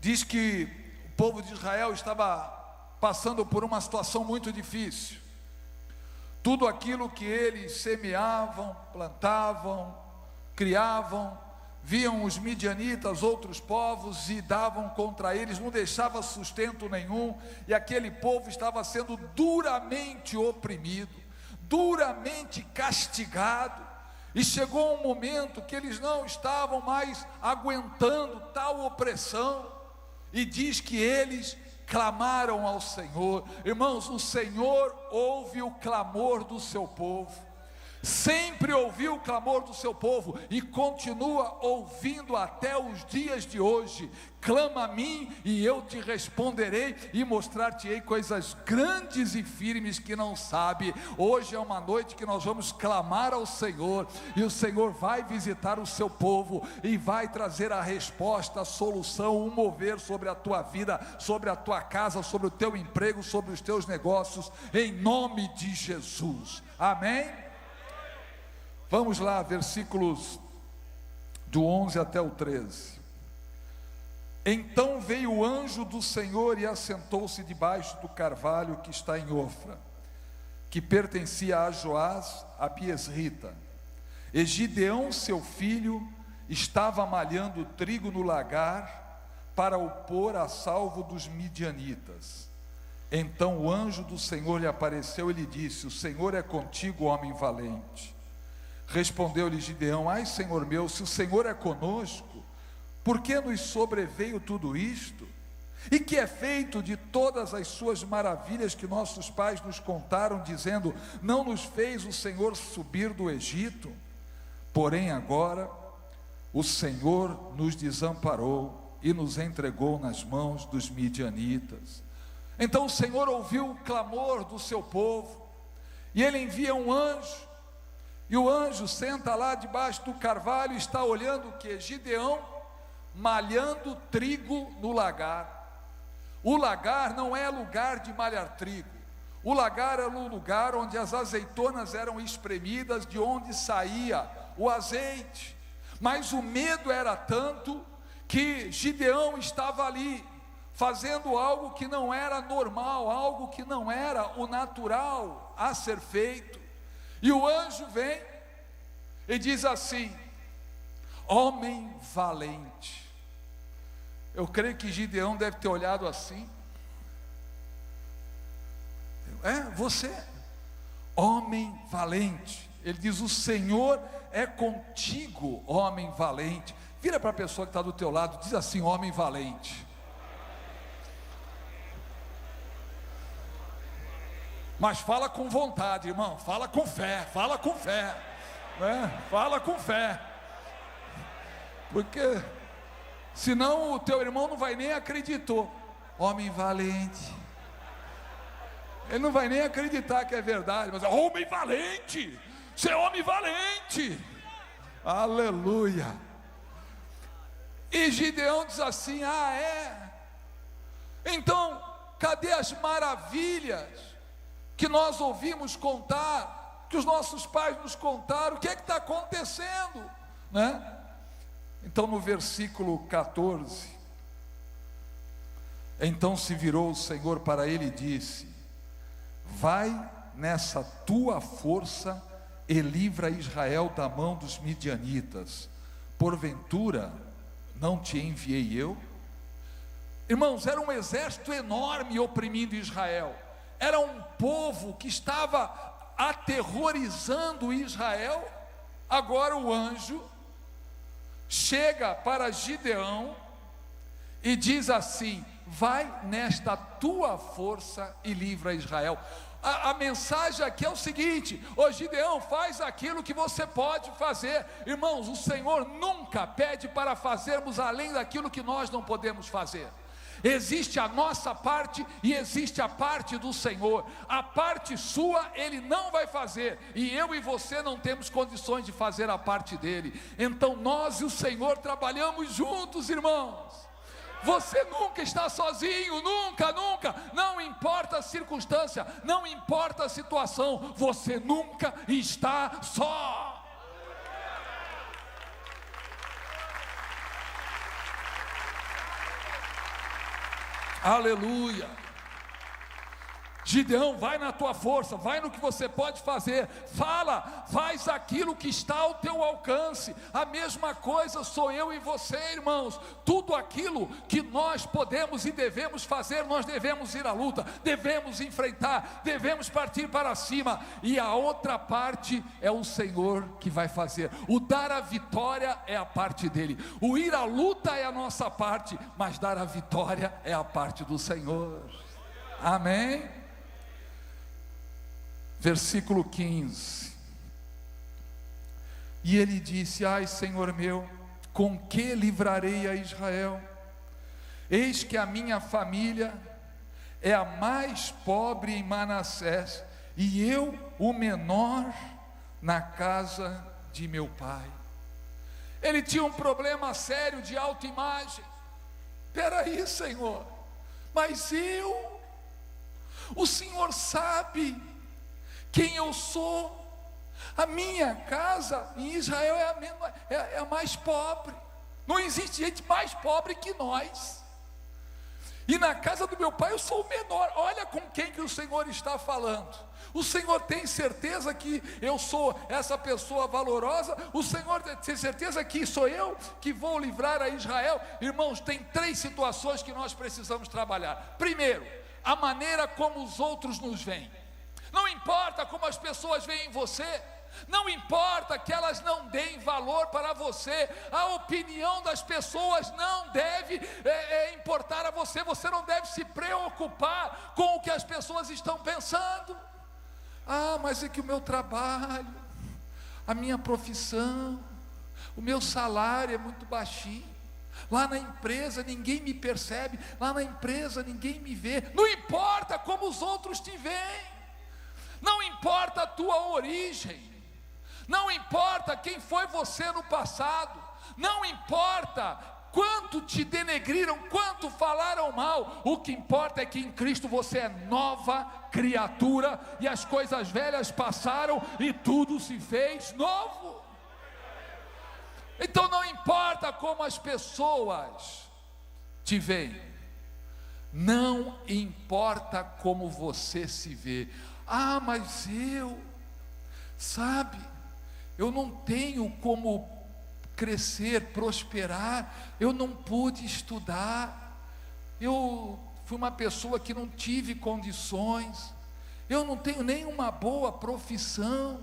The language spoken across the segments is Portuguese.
Diz que o povo de Israel estava passando por uma situação muito difícil. Tudo aquilo que eles semeavam, plantavam, criavam, viam os midianitas, outros povos, e davam contra eles, não deixava sustento nenhum, e aquele povo estava sendo duramente oprimido, duramente castigado, e chegou um momento que eles não estavam mais aguentando tal opressão, e diz que eles clamaram ao Senhor. Irmãos, o Senhor ouve o clamor do seu povo, sempre ouviu o clamor do seu povo e continua ouvindo até os dias de hoje. Clama a mim e eu te responderei e mostrar-te-ei coisas grandes e firmes que não sabe. Hoje é uma noite que nós vamos clamar ao Senhor, e o Senhor vai visitar o seu povo e vai trazer a resposta, a solução, o mover sobre a tua vida, sobre a tua casa, sobre o teu emprego, sobre os teus negócios, em nome de Jesus. Amém? Vamos lá, versículos do 11 até o 13. Então veio o anjo do Senhor e assentou-se debaixo do carvalho que está em Ofra, que pertencia a Joás, a Biesrita. E Gideão, seu filho, estava malhando trigo no lagar para o pôr a salvo dos midianitas. Então o anjo do Senhor lhe apareceu e lhe disse: o Senhor é contigo, homem valente. Respondeu-lhe Gideão: ai, Senhor meu, se o Senhor é conosco, por que nos sobreveio tudo isto? E que é feito de todas as suas maravilhas que nossos pais nos contaram, dizendo: não nos fez o Senhor subir do Egito? Porém agora o Senhor nos desamparou e nos entregou nas mãos dos midianitas. Então o Senhor ouviu o clamor do seu povo, e ele envia um anjo. E o anjo senta lá debaixo do carvalho e está olhando o que? Gideão malhando trigo no lagar. O lagar não é lugar de malhar trigo. O lagar era um lugar onde as azeitonas eram espremidas, de onde saía o azeite. Mas o medo era tanto que Gideão estava ali fazendo algo que não era normal, algo que não era o natural a ser feito. E o anjo vem e diz assim: homem valente. Eu creio que Gideão deve ter olhado assim: você, homem valente. Ele diz: o Senhor é contigo, homem valente. Vira para a pessoa que está do teu lado, diz assim: homem valente. Mas fala com vontade, irmão, fala com fé, né? Fala com fé, porque senão o teu irmão não vai nem acreditar. Homem valente, ele não vai nem acreditar que é verdade, mas é homem valente, você é homem valente, aleluia. E Gideão diz assim: então cadê as maravilhas que nós ouvimos contar, que os nossos pais nos contaram? O que é que está acontecendo, né? Então no versículo 14, então se virou o Senhor para ele e disse: vai nessa tua força e livra Israel da mão dos midianitas, porventura não te enviei eu? Irmãos, era um exército enorme oprimindo Israel, era um povo que estava aterrorizando Israel. Agora o anjo chega para Gideão e diz assim: vai nesta tua força e livra Israel. A mensagem aqui é o seguinte: ô Gideão, faz aquilo que você pode fazer. Irmãos, o Senhor nunca pede para fazermos além daquilo que nós não podemos fazer. Existe a nossa parte e existe a parte do Senhor. A parte sua Ele não vai fazer, e eu e você não temos condições de fazer a parte dele. Então nós e o Senhor trabalhamos juntos, irmãos. Você nunca está sozinho, nunca, nunca. Não importa a circunstância, não importa a situação, você nunca está só. Aleluia. Gideão, vai na tua força, vai no que você pode fazer, fala, faz aquilo que está ao teu alcance. A mesma coisa sou eu e você, irmãos. Tudo aquilo que nós podemos e devemos fazer, nós devemos ir à luta, devemos enfrentar, devemos partir para cima, e a outra parte é o Senhor que vai fazer. O dar a vitória é a parte dele, o ir à luta é a nossa parte, mas dar a vitória é a parte do Senhor. Amém? Versículo 15. E ele disse: ai, Senhor meu, com que livrarei a Israel? Eis que a minha família é a mais pobre em Manassés, e eu o menor na casa de meu pai. Ele tinha um problema sério de autoimagem. Peraí, Senhor, mas o Senhor sabe quem eu sou. A minha casa em Israel é a mais pobre. Não existe gente mais pobre que nós. E na casa do meu pai eu sou o menor. Olha com quem que o Senhor está falando. O Senhor tem certeza que eu sou essa pessoa valorosa? O Senhor tem certeza que sou eu que vou livrar a Israel? Irmãos, tem 3 situações que nós precisamos trabalhar. Primeiro, a maneira como os outros nos veem. Não importa como as pessoas veem você, não importa que elas não deem valor para você, a opinião das pessoas não deve importar a você, você não deve se preocupar com o que as pessoas estão pensando. Ah, mas é que o meu trabalho, a minha profissão, o meu salário é muito baixinho. Lá na empresa ninguém me percebe, lá na empresa ninguém me vê. Não importa como os outros te veem, não importa a tua origem, não importa quem foi você no passado, não importa quanto te denegriram, quanto falaram mal. O que importa é que em Cristo você é nova criatura, e as coisas velhas passaram e tudo se fez novo. Então não importa como as pessoas te veem, não importa como você se vê. Ah, mas eu não tenho como crescer, prosperar, eu não pude estudar, eu fui uma pessoa que não tive condições, eu não tenho nenhuma boa profissão.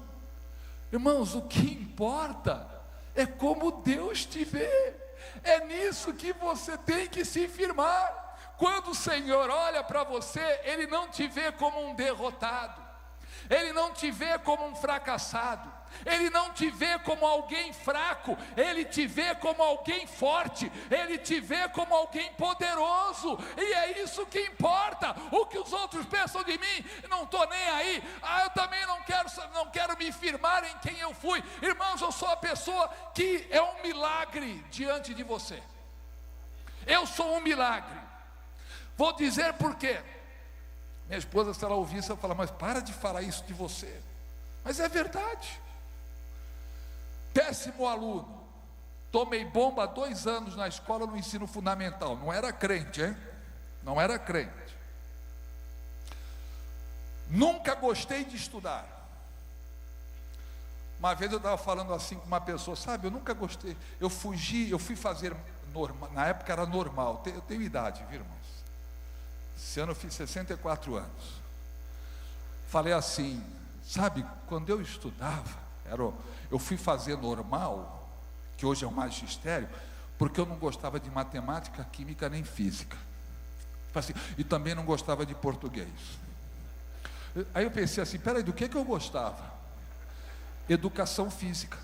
Irmãos, o que importa é como Deus te vê, é nisso que você tem que se firmar. Quando o Senhor olha para você, Ele não te vê como um derrotado, Ele não te vê como um fracassado, Ele não te vê como alguém fraco, Ele te vê como alguém forte, Ele te vê como alguém poderoso, e é isso que importa. O que os outros pensam de mim, não estou nem aí. Eu também não quero me firmar em quem eu fui. Irmãos, eu sou a pessoa que é um milagre diante de você. Eu sou um milagre. Vou dizer por quê. Minha esposa, se ela ouvisse, ela fala: mas para de falar isso de você. Mas é verdade. 10º aluno, tomei bomba 2 anos na escola, no ensino fundamental. Não era crente, hein? Não era crente. Nunca gostei de estudar. Uma vez eu estava falando assim com uma pessoa: sabe, eu nunca gostei. Eu fui fazer normal. Na época era normal. Eu tenho idade, viu, irmãos? Esse ano eu fiz 64 anos. Falei assim: sabe, quando eu estudava, eu fui fazer normal, que hoje é o magistério, porque eu não gostava de matemática, química nem física. Assim, e também não gostava de português. Aí eu pensei assim: peraí, do que eu gostava? Educação física.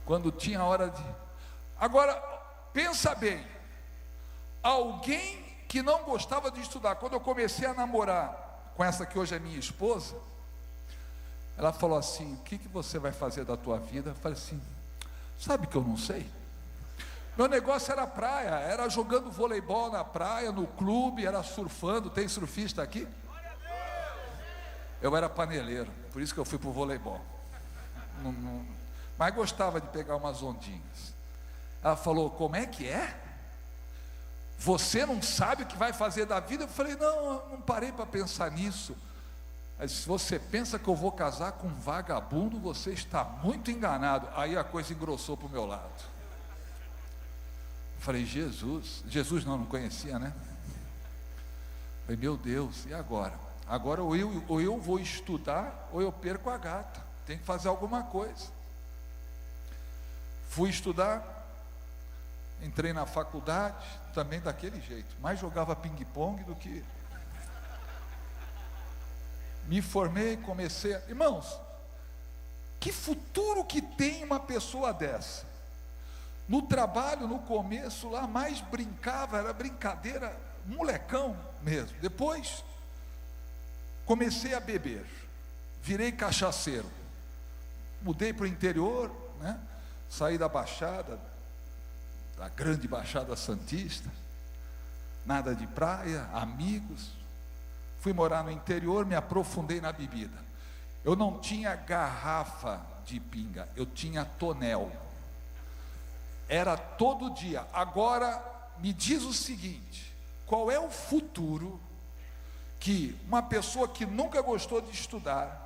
Quando tinha hora de... Agora, pensa bem, alguém que não gostava de estudar, quando eu comecei a namorar com essa que hoje é minha esposa, ela falou assim: o que você vai fazer da tua vida? Eu falei assim: sabe que eu não sei. Meu negócio era praia, era jogando voleibol na praia, no clube, era surfando. Tem surfista aqui? Eu era paneleiro, por isso que eu fui para o voleibol. Mas gostava de pegar umas ondinhas. Ela falou: como é que é? Você não sabe o que vai fazer da vida? Eu falei, não, não parei para pensar nisso. Mas se você pensa que eu vou casar com um vagabundo, você está muito enganado. Aí a coisa engrossou para o meu lado. Eu falei, Jesus não conhecia, né? Eu falei, meu Deus, e agora? Agora ou eu vou estudar, ou eu perco a gata. Tem que fazer alguma coisa. Fui estudar, entrei na faculdade, também daquele jeito, mais jogava ping-pong do que... Me formei, comecei a... Irmãos, que futuro que tem uma pessoa dessa? No trabalho, no começo lá, mais brincava, era brincadeira, molecão mesmo. Depois, comecei a beber, virei cachaceiro, mudei para o interior, né? Saí da Baixada, da grande Baixada Santista, nada de praia, amigos. Fui morar no interior, me aprofundei na bebida. Eu não tinha garrafa de pinga, eu tinha tonel. Era todo dia. Agora, me diz o seguinte: qual é o futuro que uma pessoa que nunca gostou de estudar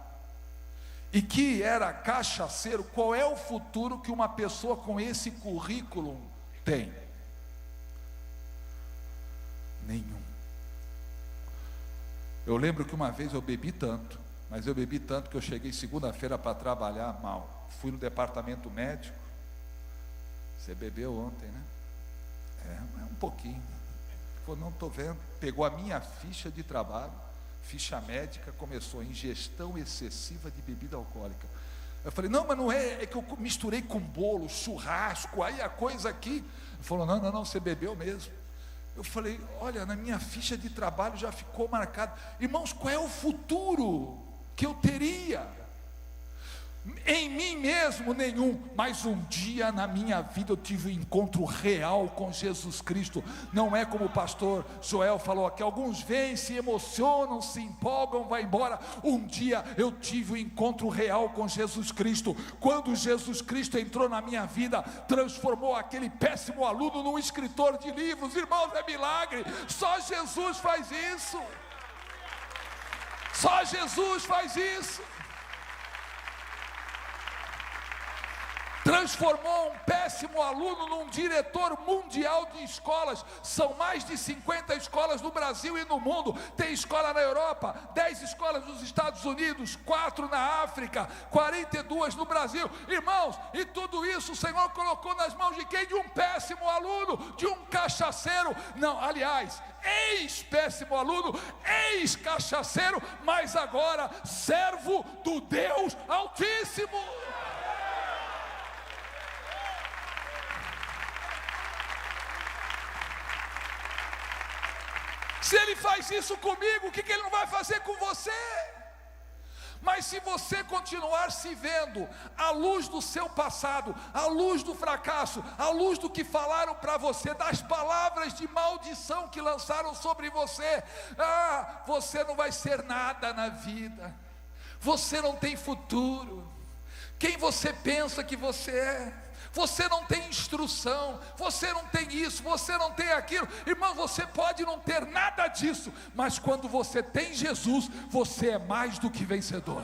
e que era cachaceiro, qual é o futuro que uma pessoa com esse currículo tem? Nenhum. Eu lembro que uma vez eu bebi tanto, mas eu bebi tanto que eu cheguei segunda-feira para trabalhar mal. Fui no departamento médico. Você bebeu ontem, né? Um pouquinho. Falou, não estou vendo. Pegou a minha ficha de trabalho, ficha médica, começou ingestão excessiva de bebida alcoólica. Eu falei, não, mas não é que eu misturei com bolo, churrasco, aí a coisa aqui. Ele falou, não, você bebeu mesmo. Eu falei, olha, na minha ficha de trabalho já ficou marcado. Irmãos, qual é o futuro que eu teria? Em mim mesmo nenhum, mas um dia na minha vida eu tive um encontro real com Jesus Cristo. Não é como o pastor Joel falou aqui, alguns vêm, se emocionam, se empolgam, vai embora. Um dia eu tive um encontro real com Jesus Cristo. Quando Jesus Cristo entrou na minha vida, transformou aquele péssimo aluno num escritor de livros. Irmãos, é milagre, só Jesus faz isso. Só Jesus faz isso. Transformou um péssimo aluno num diretor mundial de escolas. São mais de 50 escolas no Brasil e no mundo. Tem escola na Europa, 10 escolas nos Estados Unidos, 4 na África, 42 no Brasil. Irmãos, e tudo isso o Senhor colocou nas mãos de quem? De um péssimo aluno, de um cachaceiro. Não, aliás, ex-péssimo aluno, ex-cachaceiro, mas agora servo do Deus Altíssimo. Se Ele faz isso comigo, o que Ele não vai fazer com você? Mas se você continuar se vendo à luz do seu passado, à luz do fracasso, à luz do que falaram para você, das palavras de maldição que lançaram sobre você, você não vai ser nada na vida, você não tem futuro. Quem você pensa que você é? Você não tem instrução, você não tem isso, você não tem aquilo. Irmão, você pode não ter nada disso, mas quando você tem Jesus, você é mais do que vencedor.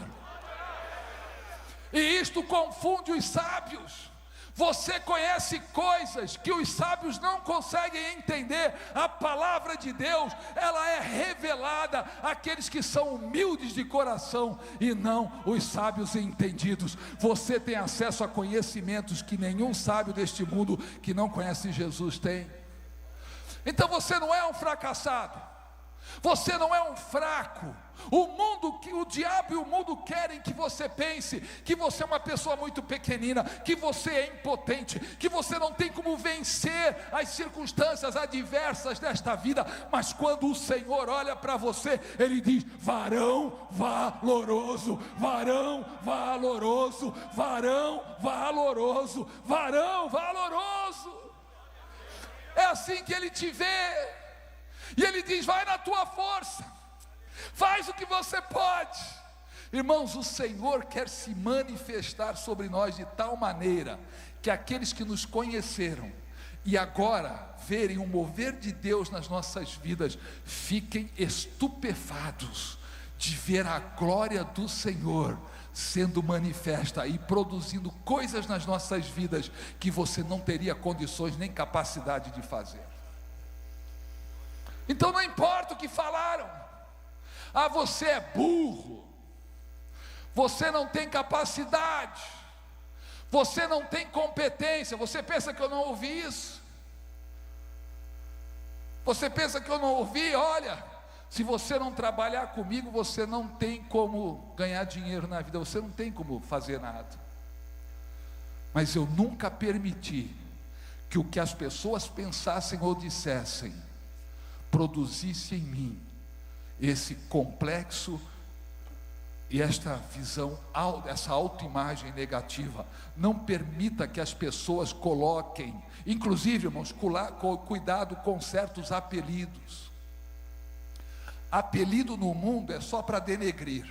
E isto confunde os sábios. Você conhece coisas que os sábios não conseguem entender. A palavra de Deus, ela é revelada àqueles que são humildes de coração e não os sábios entendidos. Você tem acesso a conhecimentos que nenhum sábio deste mundo que não conhece Jesus tem. Então você não é um fracassado, você não é um fraco. O diabo e o mundo querem que você pense que você é uma pessoa muito pequenina, que você é impotente, que você não tem como vencer as circunstâncias adversas desta vida. Mas quando o Senhor olha para você, Ele diz: varão valoroso, varão valoroso, varão valoroso, varão valoroso. É assim que Ele te vê. E Ele diz: vai na tua força, faz o que você pode. Irmãos, o Senhor quer se manifestar sobre nós de tal maneira que aqueles que nos conheceram e agora verem o mover de Deus nas nossas vidas, fiquem estupefatos de ver a glória do Senhor sendo manifesta e produzindo coisas nas nossas vidas que você não teria condições nem capacidade de fazer. Então não importa o que falaram, você é burro, você não tem capacidade, você não tem competência. Você pensa que eu não ouvi isso? Você pensa que eu não ouvi? Olha, se você não trabalhar comigo, você não tem como ganhar dinheiro na vida, você não tem como fazer nada. Mas eu nunca permiti que o que as pessoas pensassem ou dissessem produzisse em mim esse complexo e esta visão, essa autoimagem negativa. Não permita que as pessoas coloquem, inclusive, irmãos, cuidado com certos apelidos. Apelido no mundo é só para denegrir.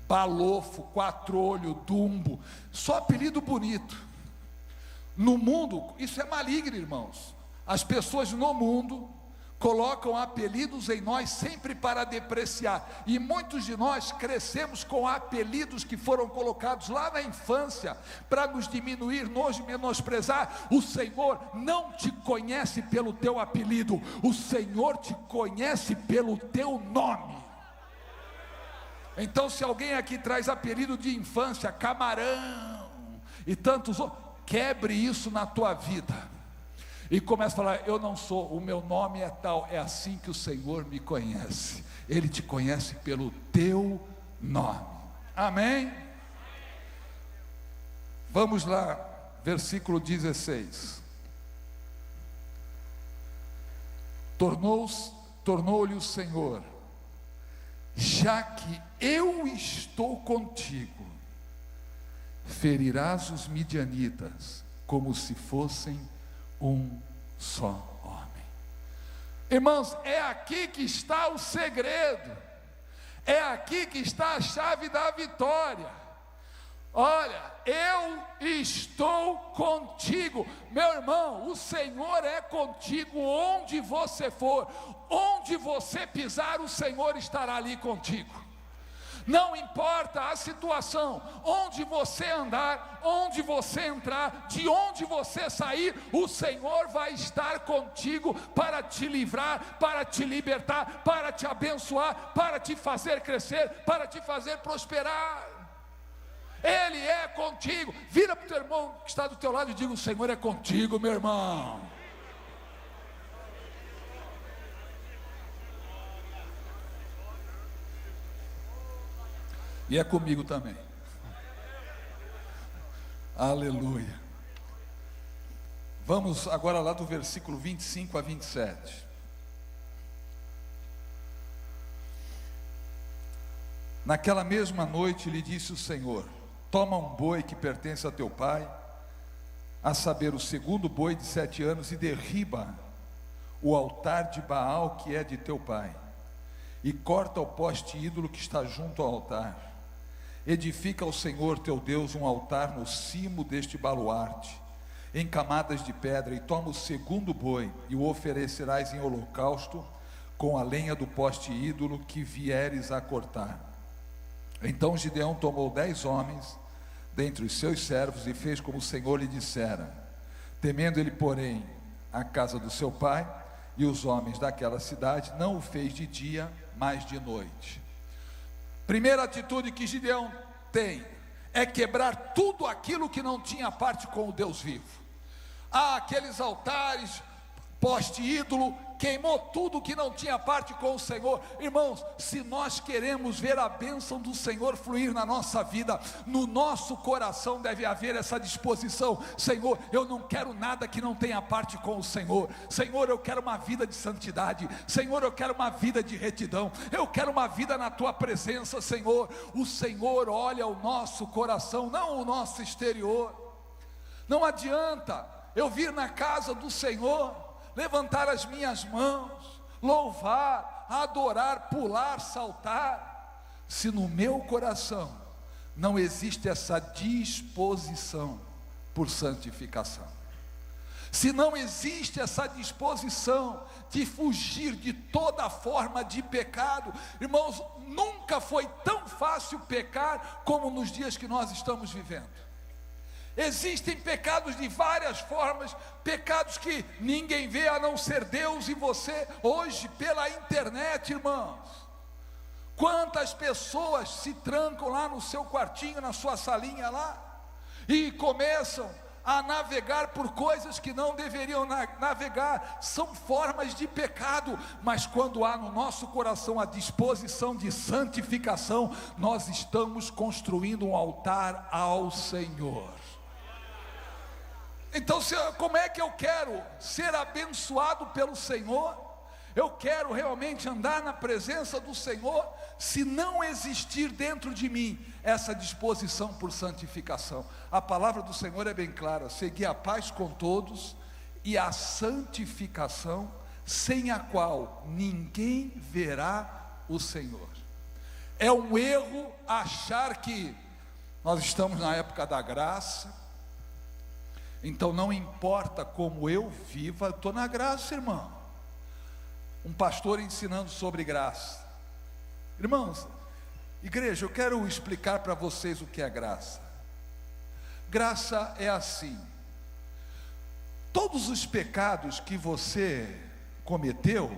Balofo, quatro-olho, dumbo, só apelido bonito. No mundo, isso é maligno, irmãos. As pessoas no mundo colocam apelidos em nós sempre para depreciar, e muitos de nós crescemos com apelidos que foram colocados lá na infância, para nos diminuir, nos menosprezar. O Senhor não te conhece pelo teu apelido, o Senhor te conhece pelo teu nome. Então, se alguém aqui traz apelido de infância, camarão e tantos outros, quebre isso na tua vida e começa a falar: eu não sou, o meu nome é tal. É assim que o Senhor me conhece. Ele te conhece pelo teu nome. Amém? Vamos lá, versículo 16. Tornou-lhe o Senhor: já que eu estou contigo, ferirás os midianitas como se fossem um só homem. Irmãos, é aqui que está o segredo, é aqui que está a chave da vitória. Olha, eu estou contigo, meu irmão. O Senhor é contigo onde você for, onde você pisar, o Senhor estará ali contigo. Não importa a situação, onde você andar, onde você entrar, de onde você sair, o Senhor vai estar contigo para te livrar, para te libertar, para te abençoar, para te fazer crescer, para te fazer prosperar. Ele é contigo. Vira para o teu irmão que está do teu lado e diga: o Senhor é contigo, meu irmão. E é comigo também. Aleluia. Vamos agora lá do versículo 25 a 27. Naquela mesma noite lhe disse o Senhor: toma um boi que pertence a teu pai, a saber, o segundo boi de 7 anos, e derriba o altar de Baal que é de teu pai, e corta o poste ídolo que está junto ao altar. Edifica ao Senhor teu Deus um altar no cimo deste baluarte, em camadas de pedra, e toma o segundo boi, e o oferecerás em holocausto, com a lenha do poste ídolo que vieres a cortar. Então Gideão tomou 10 homens dentre os seus servos, e fez como o Senhor lhe dissera. Temendo ele, porém, a casa do seu pai e os homens daquela cidade, não o fez de dia, mas de noite. Primeira atitude que Gideão tem é quebrar tudo aquilo que não tinha parte com o Deus vivo. Aqueles altares, poste ídolo, queimou tudo que não tinha parte com o Senhor. Irmãos, se nós queremos ver a bênção do Senhor fluir na nossa vida, no nosso coração deve haver essa disposição. Senhor, eu não quero nada que não tenha parte com o Senhor. Senhor, eu quero uma vida de santidade. Senhor, eu quero uma vida de retidão. Eu quero uma vida na tua presença, Senhor. O Senhor olha o nosso coração, não o nosso exterior. Não adianta eu vir na casa do Senhor, levantar as minhas mãos, louvar, adorar, pular, saltar, se no meu coração não existe essa disposição por santificação. se não existe essa disposição de fugir de toda forma de pecado, irmãos, nunca foi tão fácil pecar como nos dias que nós estamos vivendo. Existem pecados de várias formas, pecados que ninguém vê a não ser Deus e você, hoje pela internet, irmãos. Quantas pessoas se trancam lá no seu quartinho, na sua salinha lá, e começam a navegar por coisas que não deveriam navegar, são formas de pecado, mas quando há no nosso coração a disposição de santificação, nós estamos construindo um altar ao Senhor. Então, como é que eu quero ser abençoado pelo Senhor? Eu quero realmente andar na presença do Senhor, se não existir dentro de mim essa disposição por santificação. A palavra do Senhor é bem clara: segui a paz com todos e a santificação, sem a qual ninguém verá o Senhor. É um erro achar que nós estamos na época da graça, então não importa como eu viva, eu estou na graça, irmão. Um pastor ensinando sobre graça. Irmãos, igreja, eu quero explicar para vocês o que é graça. Graça é assim: todos os pecados que você cometeu,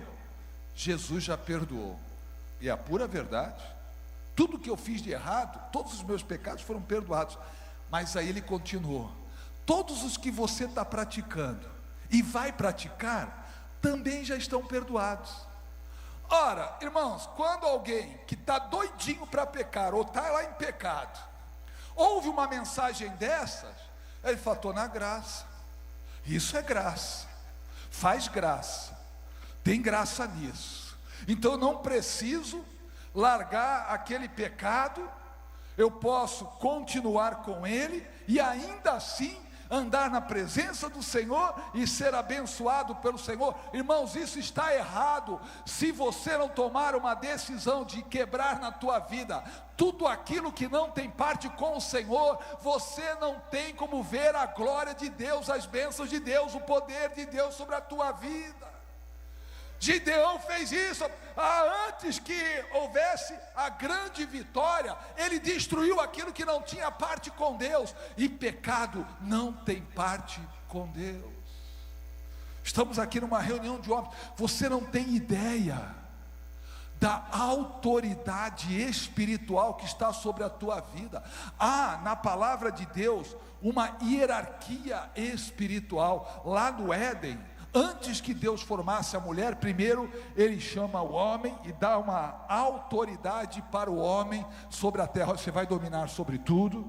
Jesus já perdoou, e é a pura verdade. Tudo que eu fiz de errado, todos os meus pecados foram perdoados, mas aí ele continuou: todos os que você está praticando e vai praticar, também já estão perdoados. Ora, irmãos, quando alguém que está doidinho para pecar, ou está lá em pecado, ouve uma mensagem dessas, ele fala: estou na graça. Isso é graça, faz graça, tem graça nisso, então eu não preciso largar aquele pecado, eu posso continuar com ele, e ainda assim andar na presença do Senhor e ser abençoado pelo Senhor. Irmãos, isso está errado. Se você não tomar uma decisão de quebrar na tua vida tudo aquilo que não tem parte com o Senhor, você não tem como ver a glória de Deus, as bênçãos de Deus, o poder de Deus sobre a tua vida. Gideão fez isso, antes que houvesse a grande vitória, ele destruiu aquilo que não tinha parte com Deus, e pecado não tem parte com Deus. Estamos aqui numa reunião de homens, você não tem ideia da autoridade espiritual que está sobre a tua vida. Há na palavra de Deus uma hierarquia espiritual. Lá no Éden, antes que Deus formasse a mulher, primeiro Ele chama o homem e dá uma autoridade para o homem sobre a terra. Você vai dominar sobre tudo.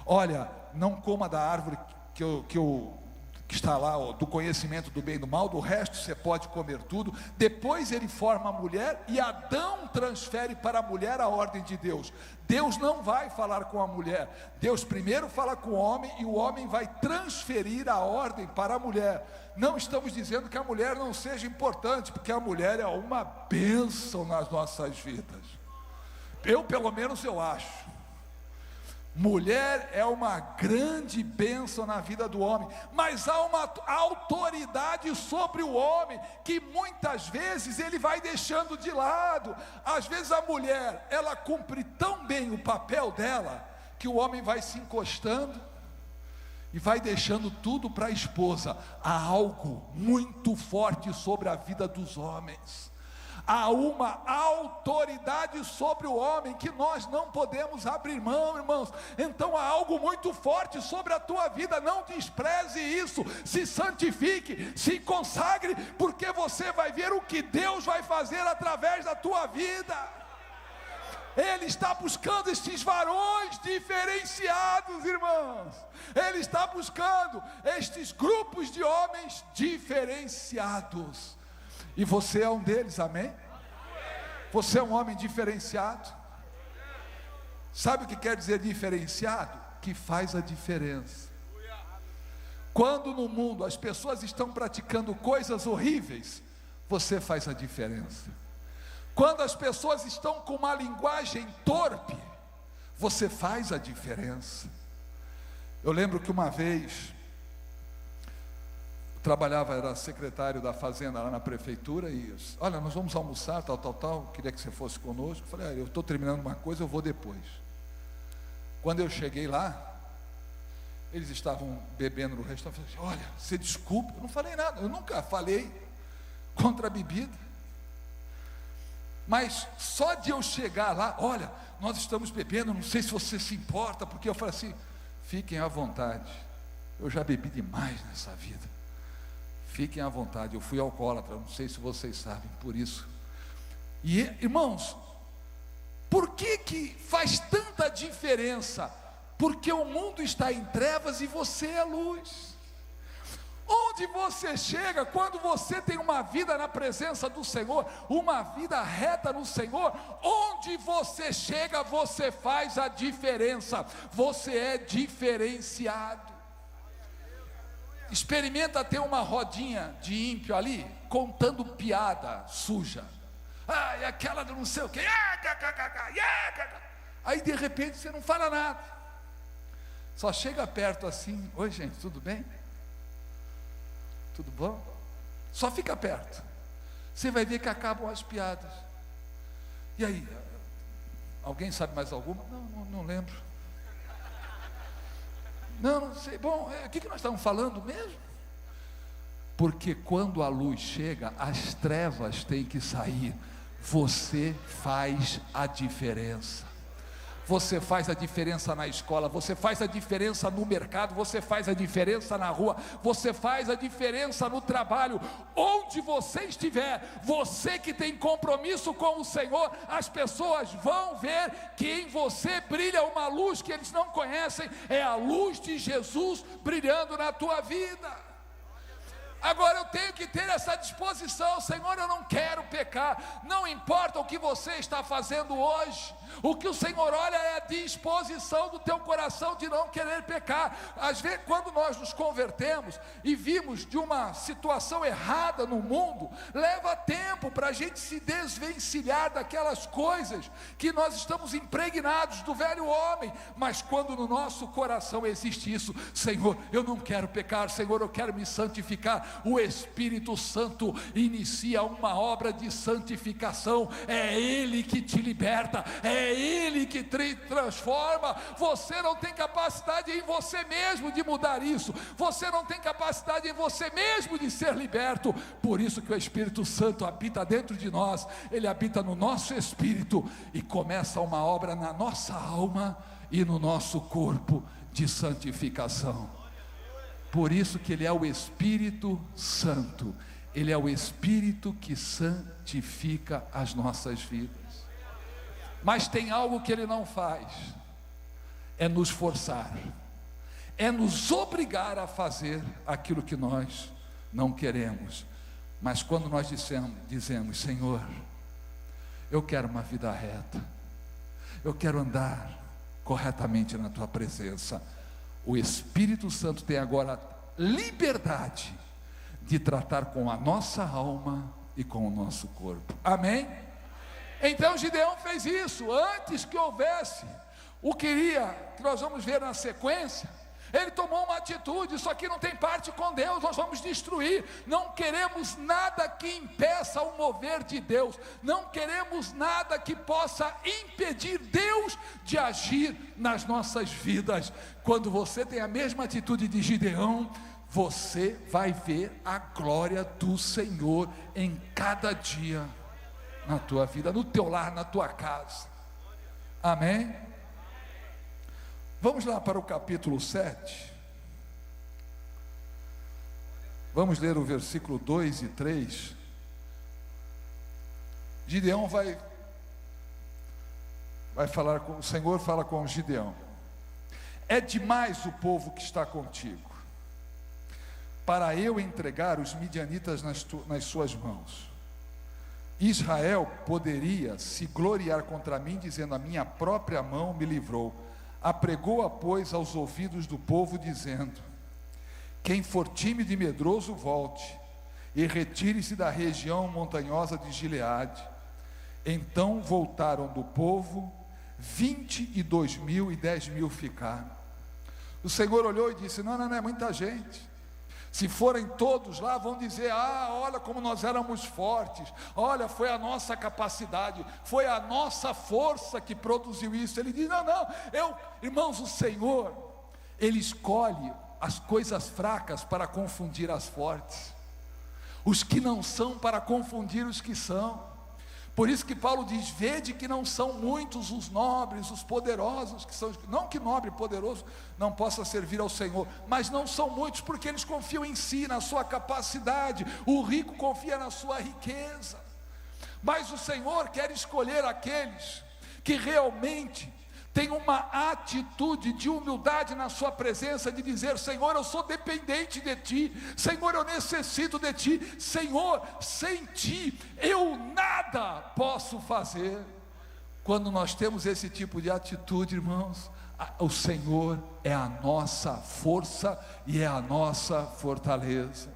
Olha, não coma da árvore que está lá, do conhecimento do bem e do mal, do resto você pode comer tudo. Depois Ele forma a mulher, e Adão transfere para a mulher a ordem de Deus. Deus não vai falar com a mulher, Deus primeiro fala com o homem, e o homem vai transferir a ordem para a mulher. Não estamos dizendo que a mulher não seja importante, porque a mulher é uma bênção nas nossas vidas. Pelo menos eu acho. Mulher é uma grande bênção na vida do homem, mas há uma autoridade sobre o homem, que muitas vezes ele vai deixando de lado. Às vezes a mulher, ela cumpre tão bem o papel dela, que o homem vai se encostando e vai deixando tudo para a esposa. Há algo muito forte sobre a vida dos homens. Há uma autoridade sobre o homem que nós não podemos abrir mão, irmãos. Então há algo muito forte sobre a tua vida. Não despreze isso, se santifique, se consagre, porque você vai ver o que Deus vai fazer através da tua vida. Ele está buscando estes varões diferenciados, irmãos. Ele está buscando estes grupos de homens diferenciados. E você é um deles, amém? Você é um homem diferenciado. Sabe o que quer dizer diferenciado? Que faz a diferença. Quando no mundo as pessoas estão praticando coisas horríveis, você faz a diferença. Quando as pessoas estão com uma linguagem torpe, você faz a diferença. Eu lembro que uma vez trabalhava, era secretário da fazenda lá na prefeitura, e olha, nós vamos almoçar, tal, queria que você fosse conosco. Eu falei, eu estou terminando uma coisa, eu vou depois. Quando eu cheguei lá, eles estavam bebendo no restaurante. Eu falei, olha, você desculpa, eu não falei nada, eu nunca falei contra a bebida, mas só de eu chegar lá, olha, nós estamos bebendo, não sei se você se importa, porque eu falei assim, fiquem à vontade, eu já bebi demais nessa vida, fiquem à vontade, eu fui alcoólatra, não sei se vocês sabem, por isso. E irmãos, por que faz tanta diferença? Porque o mundo está em trevas e você é luz. Onde você chega, quando você tem uma vida na presença do Senhor, uma vida reta no Senhor, onde você chega, você faz a diferença, você é diferenciado. Experimenta ter uma rodinha de ímpio ali, contando piada suja. E aquela não sei o que, aí de repente você não fala nada. Só chega perto assim, oi gente, tudo bem? Tudo bom? Só fica perto, você vai ver que acabam as piadas. E aí, alguém sabe mais alguma? Não lembro. Não sei, bom, o que nós estamos falando mesmo? Porque quando a luz chega, as trevas têm que sair, você faz a diferença. Você faz a diferença na escola, você faz a diferença no mercado, você faz a diferença na rua, você faz a diferença no trabalho, onde você estiver, você que tem compromisso com o Senhor, as pessoas vão ver que em você brilha uma luz que eles não conhecem, é a luz de Jesus brilhando na tua vida. Agora eu tenho que ter essa disposição, Senhor, eu não quero pecar, não importa o que você está fazendo hoje, o que o Senhor olha é a disposição do teu coração de não querer pecar. Às vezes quando nós nos convertemos e vimos de uma situação errada no mundo, leva tempo para a gente se desvencilhar daquelas coisas que nós estamos impregnados do velho homem, mas quando no nosso coração existe isso, Senhor, eu não quero pecar, Senhor, eu quero me santificar, o Espírito Santo inicia uma obra de santificação, é Ele que te liberta, é Ele que te transforma. Você não tem capacidade em você mesmo de mudar isso, você não tem capacidade em você mesmo de ser liberto, por isso que o Espírito Santo habita dentro de nós, Ele habita no nosso espírito e começa uma obra na nossa alma e no nosso corpo de santificação. Por isso que Ele é o Espírito Santo, Ele é o Espírito que santifica as nossas vidas. Mas tem algo que Ele não faz, é nos forçar, é nos obrigar a fazer aquilo que nós não queremos. Mas quando nós dizemos, Senhor, eu quero uma vida reta, eu quero andar corretamente na Tua presença, o Espírito Santo tem agora liberdade de tratar com a nossa alma e com o nosso corpo. Amém? Então Gideão fez isso antes que houvesse o que nós vamos ver na sequência. Ele tomou uma atitude, isso aqui não tem parte com Deus, nós vamos destruir, não queremos nada que impeça o mover de Deus, não queremos nada que possa impedir Deus de agir nas nossas vidas. Quando você tem a mesma atitude de Gideão, você vai ver a glória do Senhor em cada dia, na tua vida, no teu lar, na tua casa. Amém? Vamos lá para o capítulo 7. Vamos ler o versículo 2 e 3. Gideão vai falar com o Senhor, fala com Gideão: é demais o povo que está contigo, para eu entregar os midianitas nas suas mãos. Israel poderia se gloriar contra mim, dizendo: a minha própria mão me livrou. Apregou-a, pois, aos ouvidos do povo, dizendo: quem for tímido e medroso, volte, e retire-se da região montanhosa de Gileade. Então voltaram do povo 22.000, e 10.000 ficaram. O Senhor olhou e disse: não é muita gente. Se forem todos lá, vão dizer: ah, olha como nós éramos fortes, olha, foi a nossa capacidade, foi a nossa força que produziu isso. Ele diz: não, irmãos, o Senhor, Ele escolhe as coisas fracas para confundir as fortes, os que não são para confundir os que são. Por isso que Paulo diz: vede que não são muitos os nobres, os poderosos, que são, não que nobre e poderoso não possa servir ao Senhor, mas não são muitos, porque eles confiam em si, na sua capacidade. O rico confia na sua riqueza, mas o Senhor quer escolher aqueles que realmente tem uma atitude de humildade na sua presença, de dizer: Senhor, eu sou dependente de Ti, Senhor, eu necessito de Ti, Senhor, sem Ti eu nada posso fazer. Quando nós temos esse tipo de atitude, irmãos, o Senhor é a nossa força e é a nossa fortaleza.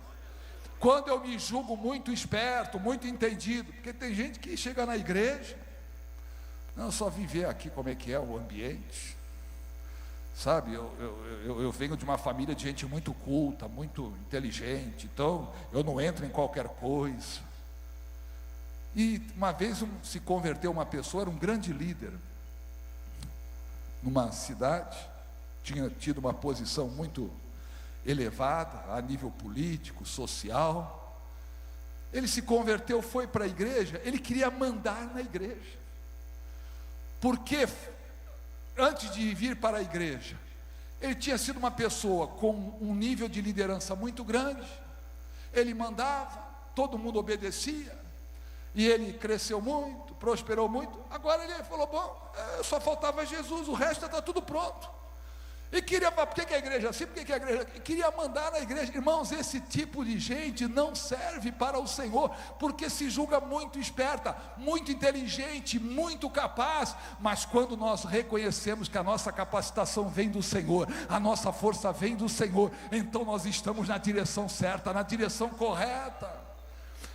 Quando eu me julgo muito esperto, muito entendido, porque tem gente que chega na igreja, não, só viver aqui como é que é o ambiente, sabe, eu venho de uma família de gente muito culta, muito inteligente, então eu não entro em qualquer coisa. E uma vez se converteu uma pessoa, era um grande líder, numa cidade, tinha tido uma posição muito elevada, a nível político, social. Ele se converteu, foi para a igreja, ele queria mandar na igreja, porque antes de vir para a igreja, ele tinha sido uma pessoa com um nível de liderança muito grande, ele mandava, todo mundo obedecia, e ele cresceu muito, prosperou muito. Agora ele falou: bom, só faltava Jesus, o resto está tudo pronto. E queria, por que a igreja assim? Por que a igreja? Queria mandar na igreja. Irmãos, esse tipo de gente não serve para o Senhor, porque se julga muito esperta, muito inteligente, muito capaz. Mas quando nós reconhecemos que a nossa capacitação vem do Senhor, a nossa força vem do Senhor, então nós estamos na direção certa, na direção correta.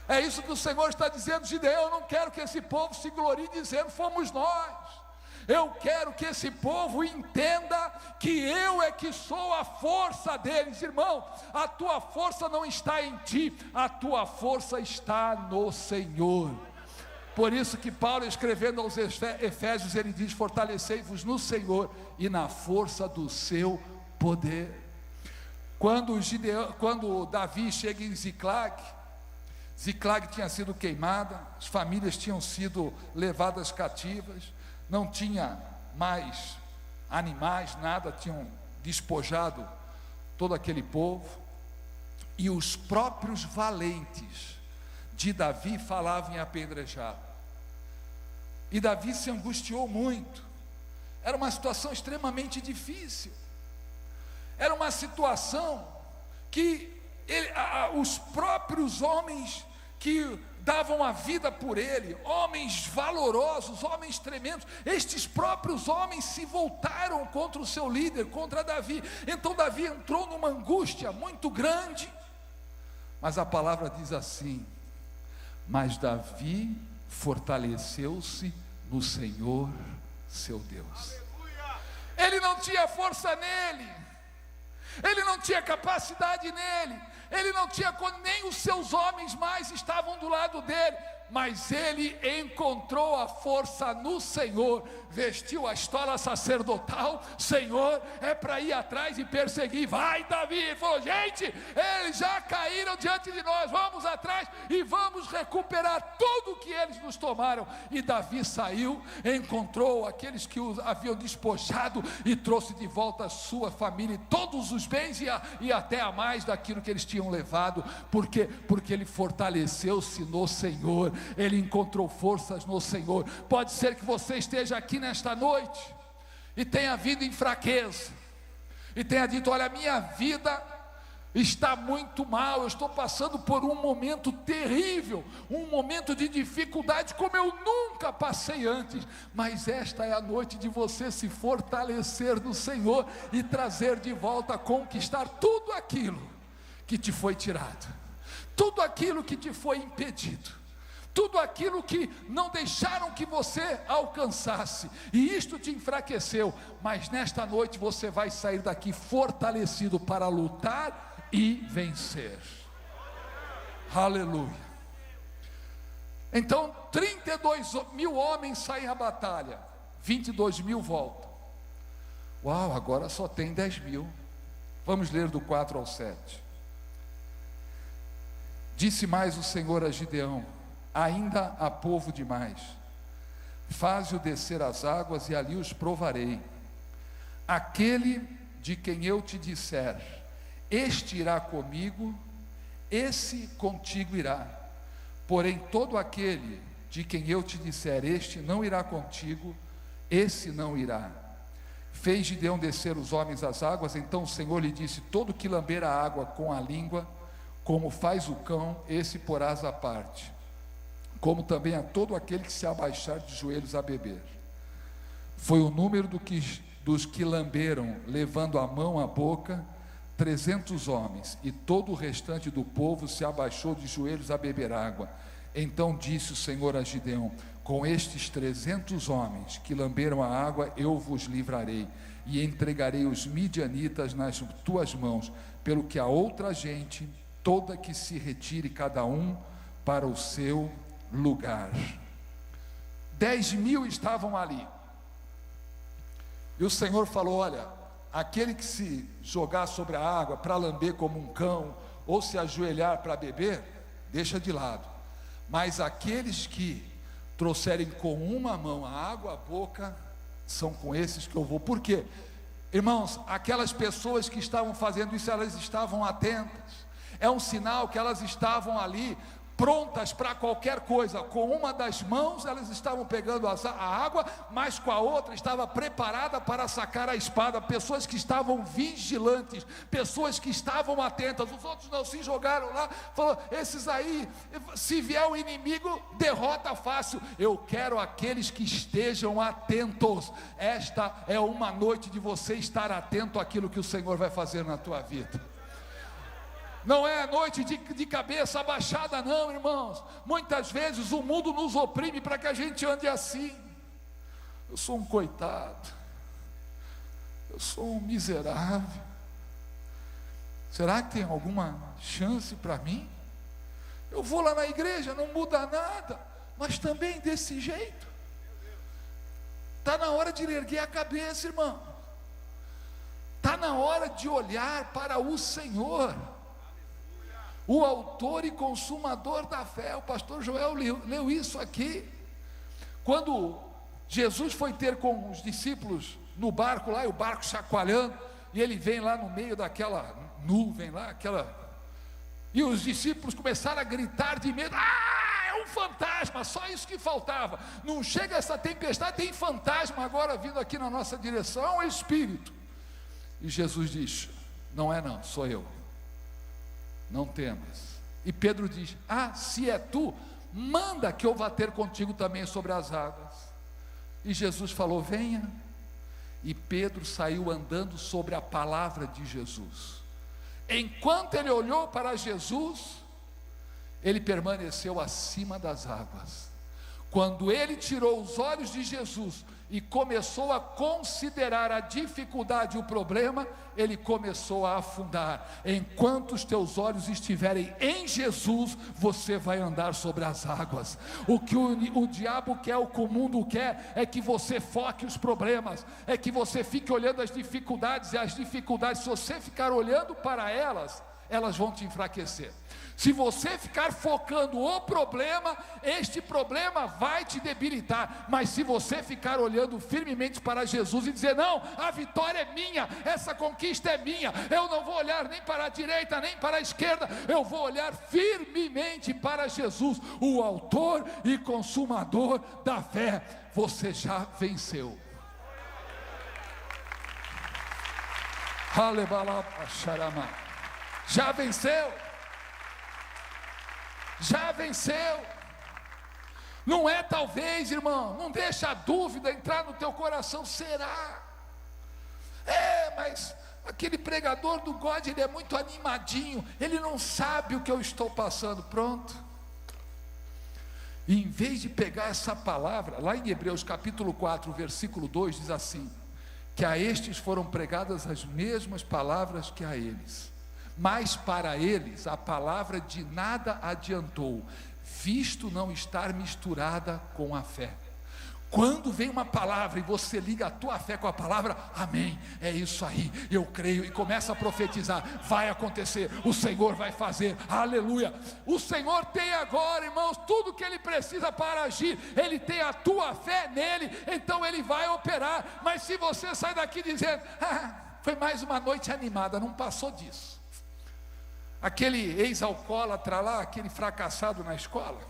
É isso que o Senhor está dizendo: Gideão, eu não quero que esse povo se glorie dizendo: fomos nós. Eu quero que esse povo entenda que eu é que sou a força deles. Irmão, a tua força não está em ti, a tua força está no Senhor. Por isso que Paulo, escrevendo aos Efésios, ele diz: fortalecei-vos no Senhor e na força do seu poder. Quando Davi chega em Ziclag tinha sido queimada, as famílias tinham sido levadas cativas, não tinha mais animais, nada, tinham despojado todo aquele povo, e os próprios valentes de Davi falavam em apedrejar, e Davi se angustiou muito. Era uma situação extremamente difícil, era uma situação que os próprios homens que davam a vida por ele, homens valorosos, homens tremendos, estes próprios homens se voltaram contra o seu líder, contra Davi. Então Davi entrou numa angústia muito grande, mas a palavra diz assim: mas Davi fortaleceu-se no Senhor seu Deus. Ele não tinha força nele, ele não tinha capacidade nele, ele não tinha, nem os seus homens mais estavam do lado dele, mas ele encontrou a força no Senhor, vestiu a estola sacerdotal. Senhor, é para ir atrás e perseguir. Vai, Davi. Ele falou: gente, eles já caíram diante de nós, vamos atrás e vamos recuperar tudo que eles nos tomaram. E Davi saiu, encontrou aqueles que os haviam despojado e trouxe de volta a sua família e todos os bens e até a mais daquilo que eles tinham levado. Por quê? Porque ele fortaleceu-se no Senhor, ele encontrou forças no Senhor. Pode ser que você esteja aqui nesta noite e tenha vindo em fraqueza, e tenha dito: olha, minha vida está muito mal, eu estou passando por um momento terrível, um momento de dificuldade como eu nunca passei antes. Mas esta é a noite de você se fortalecer no Senhor e trazer de volta, conquistar tudo aquilo que te foi tirado, tudo aquilo que te foi impedido, tudo aquilo que não deixaram que você alcançasse, e isto te enfraqueceu. Mas nesta noite você vai sair daqui fortalecido para lutar e vencer. Aleluia. Então 32 mil homens saem à batalha, 22 mil voltam. Uau, agora só tem 10 mil. Vamos ler do 4 ao 7. Disse mais o Senhor a Gideão: ainda há povo demais, faze-o descer as águas e ali os provarei. Aquele de quem eu te disser, este irá comigo, esse contigo irá. Porém todo aquele de quem eu te disser, este não irá contigo, esse não irá. Fez Gideão descer os homens às águas. Então o Senhor lhe disse: todo que lamber a água com a língua, como faz o cão, esse porás à parte, como também a todo aquele que se abaixar de joelhos a beber. Foi o número dos que lamberam, levando a mão à boca, 300 homens, e todo o restante do povo se abaixou de joelhos a beber água. Então disse o Senhor a Gideão: com estes 300 homens que lamberam a água, eu vos livrarei, e entregarei os midianitas nas tuas mãos, pelo que a outra gente toda que se retire cada um para o seu lugar. 10 mil estavam ali, e o Senhor falou: olha, aquele que se jogar sobre a água para lamber como um cão, ou se ajoelhar para beber, deixa de lado, mas aqueles que trouxerem com uma mão a água à boca, são com esses que eu vou. Por quê? Irmãos, aquelas pessoas que estavam fazendo isso, elas estavam atentas. É um sinal que elas estavam ali prontas para qualquer coisa. Com uma das mãos elas estavam pegando a água, mas com a outra estava preparada para sacar a espada. Pessoas que estavam vigilantes, pessoas que estavam atentas. Os outros não se jogaram lá, falou: esses aí, se vier o inimigo, derrota fácil. Eu quero aqueles que estejam atentos. Esta é uma noite de você estar atento àquilo que o Senhor vai fazer na tua vida. Não é noite de cabeça abaixada, não, irmãos. Muitas vezes o mundo nos oprime para que a gente ande assim. Eu sou um coitado, eu sou um miserável. Será que tem alguma chance para mim? Eu vou lá na igreja, não muda nada, mas também desse jeito. Está na hora de erguer a cabeça, irmão. Está na hora de olhar para o Senhor, o autor e consumador da fé. O pastor Joel leu isso aqui. Quando Jesus foi ter com os discípulos no barco lá, e o barco chacoalhando, e ele vem lá no meio daquela nuvem lá, e os discípulos começaram a gritar de medo: ah, é um fantasma! Só isso que faltava. Não chega essa tempestade, tem fantasma agora vindo aqui na nossa direção, é um espírito. E Jesus diz: não é não, sou eu, não temas. E Pedro diz: ah, se é tu, manda que eu vá ter contigo também sobre as águas. E Jesus falou: venha. E Pedro saiu andando sobre a palavra de Jesus. Enquanto ele olhou para Jesus, ele permaneceu acima das águas. Quando ele tirou os olhos de Jesus e começou a considerar a dificuldade e o problema, ele começou a afundar. Enquanto os teus olhos estiverem em Jesus, você vai andar sobre as águas. O que o diabo quer, o que o mundo quer, é que você foque os problemas, é que você fique olhando as dificuldades, e as dificuldades, se você ficar olhando para elas, elas vão te enfraquecer. Se você ficar focando o problema, este problema vai te debilitar. Mas se você ficar olhando firmemente para Jesus e dizer: não, a vitória é minha, essa conquista é minha, eu não vou olhar nem para a direita nem para a esquerda, eu vou olhar firmemente para Jesus, o autor e consumador da fé, você já venceu. Já venceu. Já venceu. Não é talvez, irmão, não deixa a dúvida entrar no teu coração. Será? Mas aquele pregador do God, ele é muito animadinho, ele não sabe o que eu estou passando. Pronto. E em vez de pegar essa palavra, lá em Hebreus capítulo 4, versículo 2, diz assim: que a estes foram pregadas as mesmas palavras que a eles, Mas para eles a palavra de nada adiantou, visto não estar misturada com a fé. Quando vem uma palavra e você liga a tua fé com a palavra, amém, é isso aí, eu creio, e começa a profetizar, vai acontecer, o Senhor vai fazer, aleluia. O Senhor tem agora, irmãos, tudo que Ele precisa para agir. Ele tem a tua fé nele, então Ele vai operar. Mas se você sai daqui dizendo, foi mais uma noite animada, não passou disso. Aquele ex-alcoólatra lá, aquele fracassado na escola,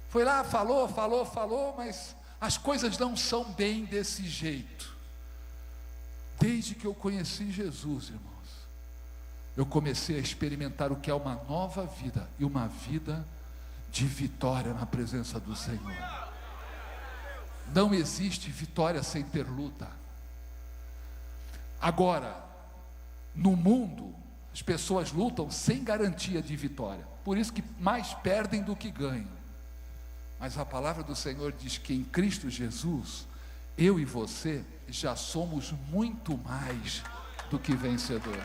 foi lá, falou, mas as coisas não são bem desse jeito. Desde que eu conheci Jesus, irmãos, eu comecei a experimentar o que é uma nova vida, e uma vida de vitória na presença do Senhor. Não existe vitória sem ter luta. Agora, no mundo, as pessoas lutam sem garantia de vitória, por isso que mais perdem do que ganham. Mas a palavra do Senhor diz que em Cristo Jesus, eu e você já somos muito mais do que vencedores.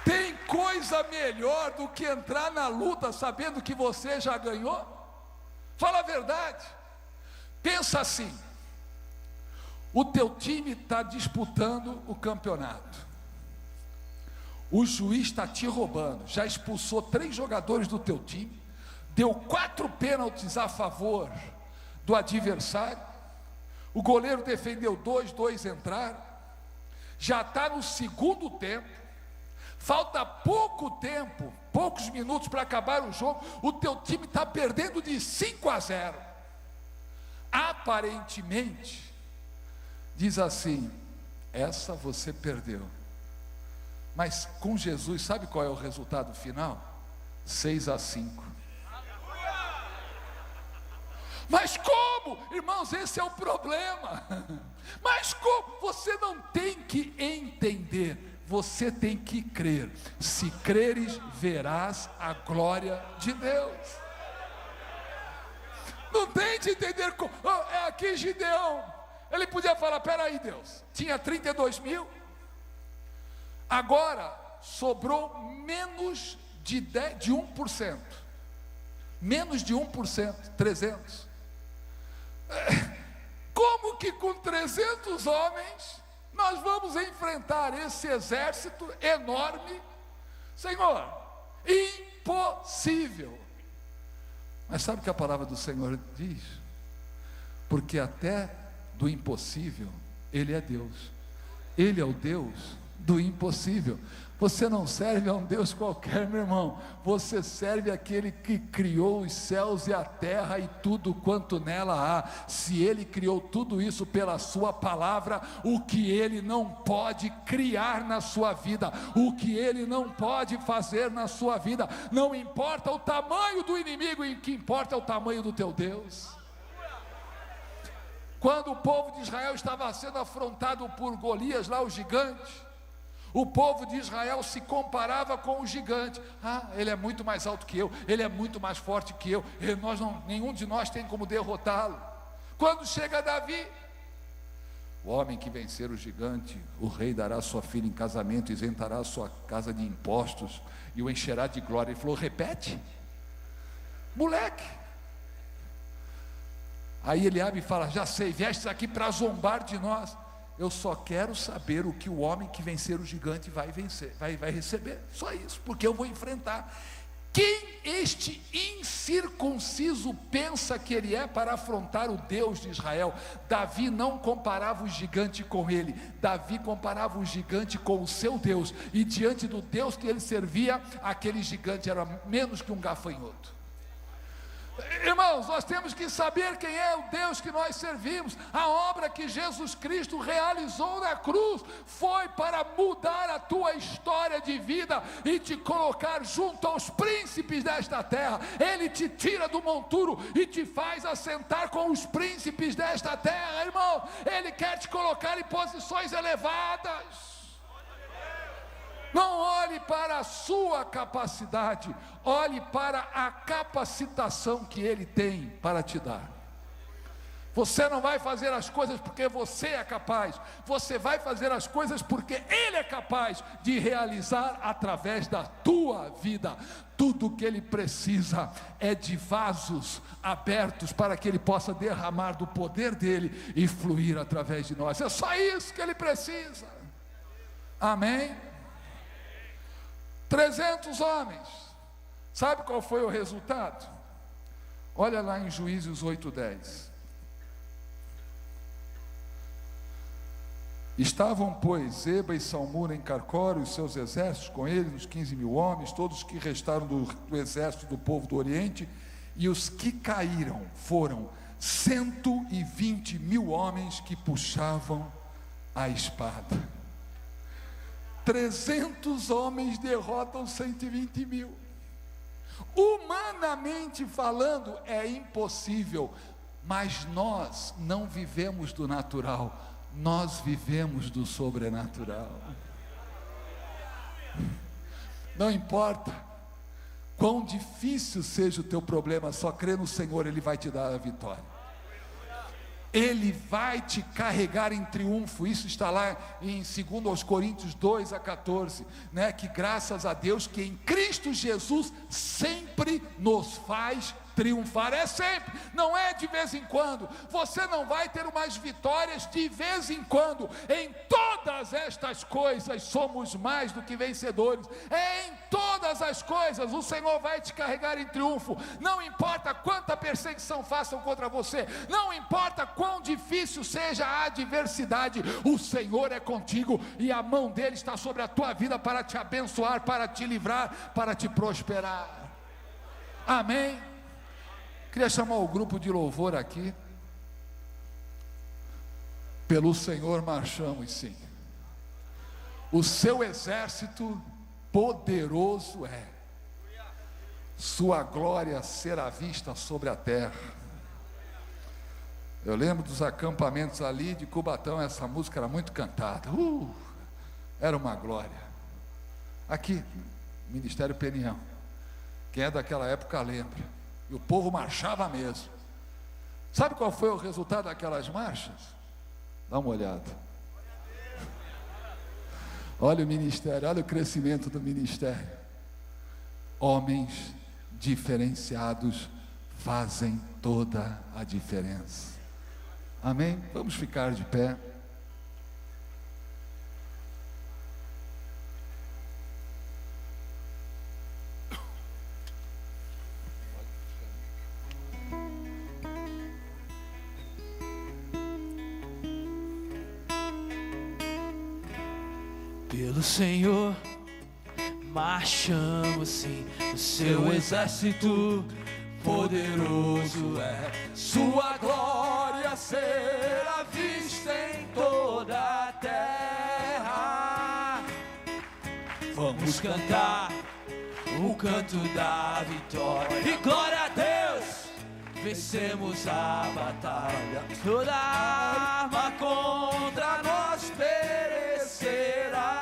Tem coisa melhor do que entrar na luta sabendo que você já ganhou? Fala a verdade. Pensa assim: o teu time está disputando o campeonato, o juiz está te roubando, já expulsou 3 jogadores do teu time, deu 4 pênaltis a favor do adversário, o goleiro defendeu 2 entraram, já está no segundo tempo, falta pouco tempo, poucos minutos para acabar o jogo, o teu time está perdendo de 5-0, aparentemente, diz assim, essa você perdeu. Mas com Jesus, sabe qual é o resultado final? 6-5. Mas como? Irmãos, esse é o problema. Mas como? Você não tem que entender, você tem que crer. Se creres, verás a glória de Deus. Não tem de entender como. É aqui Gideão. Ele podia falar, peraí Deus, tinha 32 mil, agora sobrou menos de 1%, menos de 1%, 300, como que com 300 homens, nós vamos enfrentar esse exército enorme? Senhor, impossível. Mas sabe o que a palavra do Senhor diz? Porque até do impossível, Ele é Deus. Ele é o Deus do impossível. Você não serve a um Deus qualquer, meu irmão. Você serve aquele que criou os céus e a terra e tudo quanto nela há. Se Ele criou tudo isso pela sua palavra, o que Ele não pode criar na sua vida, o que Ele não pode fazer na sua vida, não importa o tamanho do inimigo, o que importa é o tamanho do teu Deus. Quando o povo de Israel estava sendo afrontado por Golias, lá o gigante, o povo de Israel se comparava com o gigante. Ele é muito mais alto que eu, ele é muito mais forte que eu, nenhum de nós tem como derrotá-lo. Quando chega Davi, o homem que vencer o gigante, o rei dará sua filha em casamento, isentará a sua casa de impostos e o encherá de glória. Ele falou, repete, moleque. Aí Eliabe fala, já sei, viestes aqui para zombar de nós. Eu só quero saber o que o homem que vencer o gigante vai vencer, vai receber, só isso, porque eu vou enfrentar. Quem este incircunciso pensa que ele é para afrontar o Deus de Israel? Davi não comparava o gigante com ele, Davi comparava o gigante com o seu Deus, e diante do Deus que ele servia, aquele gigante era menos que um gafanhoto. Irmãos, nós temos que saber quem é o Deus que nós servimos. A obra que Jesus Cristo realizou na cruz foi para mudar a tua história de vida e te colocar junto aos príncipes desta terra. Ele te tira do monturo e te faz assentar com os príncipes desta terra, irmão. Ele quer te colocar em posições elevadas. Não olhe para a sua capacidade, olhe para a capacitação que Ele tem para te dar. Você não vai fazer as coisas porque você é capaz, você vai fazer as coisas porque Ele é capaz de realizar através da tua vida. Tudo que Ele precisa é de vasos abertos para que Ele possa derramar do poder dEle e fluir através de nós. É só isso que Ele precisa. Amém? 300 homens. Sabe qual foi o resultado? Olha lá em Juízes 8:10. Estavam, pois, Zeba e Salmuna em Carcor, e os seus exércitos com eles, os 15.000 homens, todos que restaram do exército do povo do Oriente, e os que caíram foram 120.000 homens que puxavam a espada. 300 homens derrotam 120.000. Humanamente falando, é impossível, mas nós não vivemos do natural, nós vivemos do sobrenatural. Não importa quão difícil seja o teu problema, só crê no Senhor, Ele vai te dar a vitória. Ele vai te carregar em triunfo. Isso está lá em 2 Coríntios 2:14, né? Que graças a Deus que em Cristo Jesus sempre nos faz triunfar. É sempre, não é de vez em quando. Você não vai ter umas vitórias de vez em quando. Em todas estas coisas somos mais do que vencedores. Em todas as coisas o Senhor vai te carregar em triunfo. Não importa quanta perseguição façam contra você, não importa quão difícil seja a adversidade, o Senhor é contigo e a mão dele está sobre a tua vida para te abençoar, para te livrar, para te prosperar. Amém? Queria chamar o grupo de louvor aqui. Pelo Senhor marchamos, sim. O seu exército poderoso é. Sua glória será vista sobre a terra. Eu lembro dos acampamentos ali de Cubatão, essa música era muito cantada. Era uma glória. Aqui, Ministério Peniel. Quem é daquela época lembra. E o povo marchava mesmo. Sabe qual foi o resultado daquelas marchas? Dá uma olhada. Olha o ministério, olha o crescimento do ministério. Homens diferenciados fazem toda a diferença. Amém? Vamos ficar de pé. Pelo Senhor marchamos sim, o seu exército poderoso é. Sua glória será vista em toda a terra. Vamos cantar o canto da vitória. E glória a Deus, vencemos a batalha. Toda arma contra nós perecerá.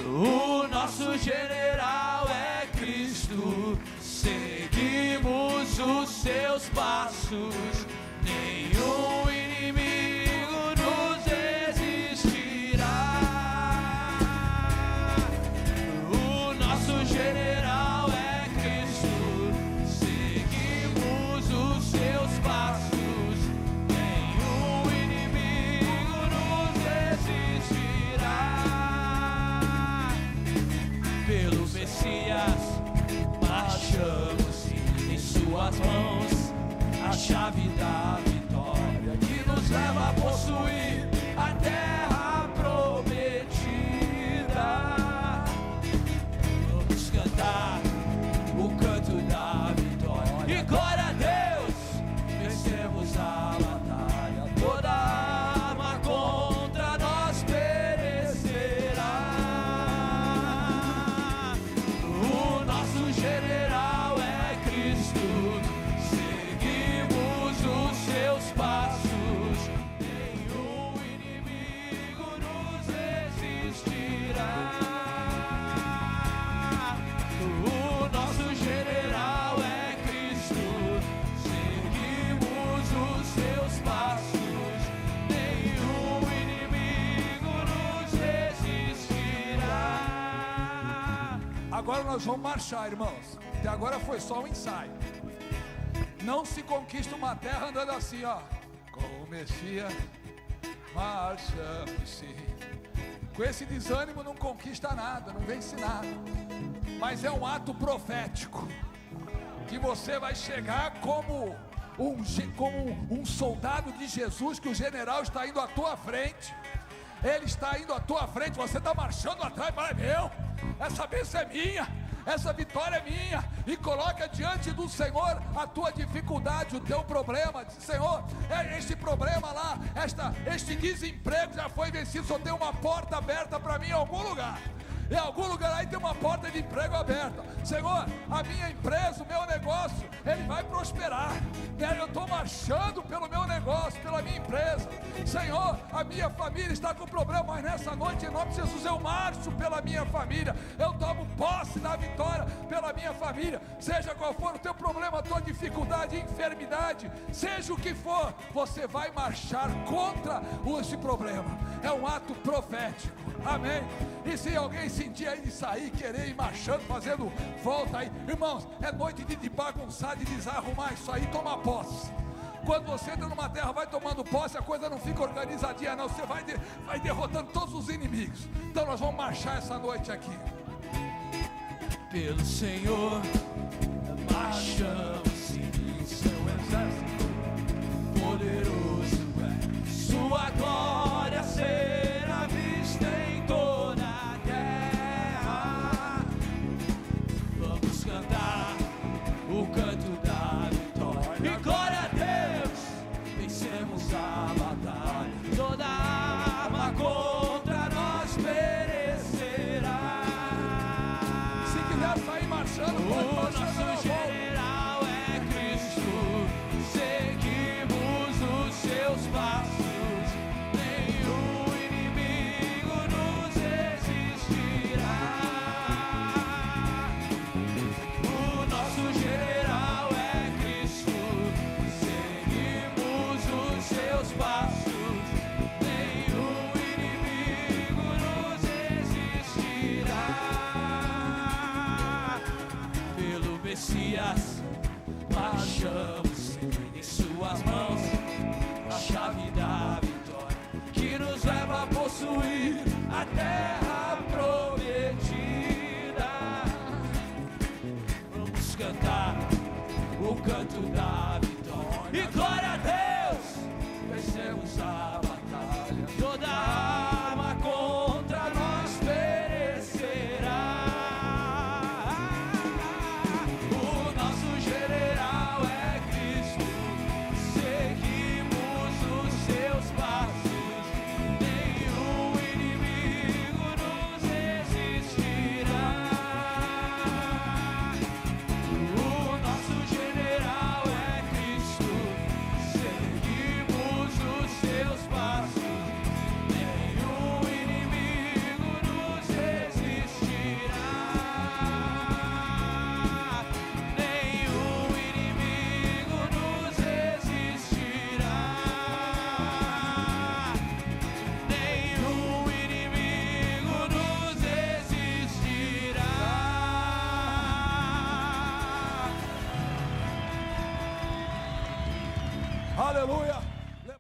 O nosso general é Cristo, seguimos os seus passos, nenhum inimigo nos resistirá. O nosso general é Cristo, seguimos os seus passos, nenhum inimigo nos resistirá. Pelo Messias marchamos, em suas mãos a chave da Agora nós vamos marchar, irmãos. Até agora foi só um ensaio. Não se conquista uma terra andando assim, ó. Com o Messias marchamos-se. Com esse desânimo não conquista nada, não vence nada. Mas é um ato profético, que você vai chegar como um soldado de Jesus, que o general está indo à tua frente. Ele está indo à tua frente, você está marchando atrás, mas é meu, essa bênção é minha, essa vitória é minha. E coloca diante do Senhor a tua dificuldade, o teu problema. Diz: Senhor, este problema lá, este desemprego já foi vencido, só tem uma porta aberta para mim em algum lugar. Em algum lugar aí tem uma porta de emprego aberta. Senhor, a minha empresa, o meu negócio, ele vai prosperar. Eu estou marchando pelo meu negócio, pela minha empresa. Senhor, a minha família está com problema, mas nessa noite, em nome de Jesus, eu marcho pela minha família. Eu tomo posse da vitória pela minha família. Seja qual for o teu problema, a tua dificuldade, enfermidade, seja o que for, você vai marchar contra esse problema. É um ato profético. Amém. E se alguém sentir aí de sair, querer ir marchando, fazendo volta aí, irmãos, é noite de bagunçar, de desarrumar isso aí, tomar posse. Quando você entra numa terra, vai tomando posse, a coisa não fica organizadinha não, você vai derrotando todos os inimigos. Então nós vamos marchar essa noite aqui. Pelo Senhor marchamos, em seu exército poderoso é sua glória será vista em toda a terra. Vamos cantar o canto da vitória. E glória a Deus, vencemos a batalha. Toda arma contra nós perecerá. Se quiser sair marchando, pode O marchar, nosso general é Cristo. Seguimos os seus passos. Nenhum inimigo nos resistirá. O nosso general é Cristo. Seguimos os seus passos. Nenhum inimigo nos resistirá. Pelo Messias marchamos, em suas mãos a chave da vitória, que nos leva a possuir a terra prometida. Vamos cantar o canto da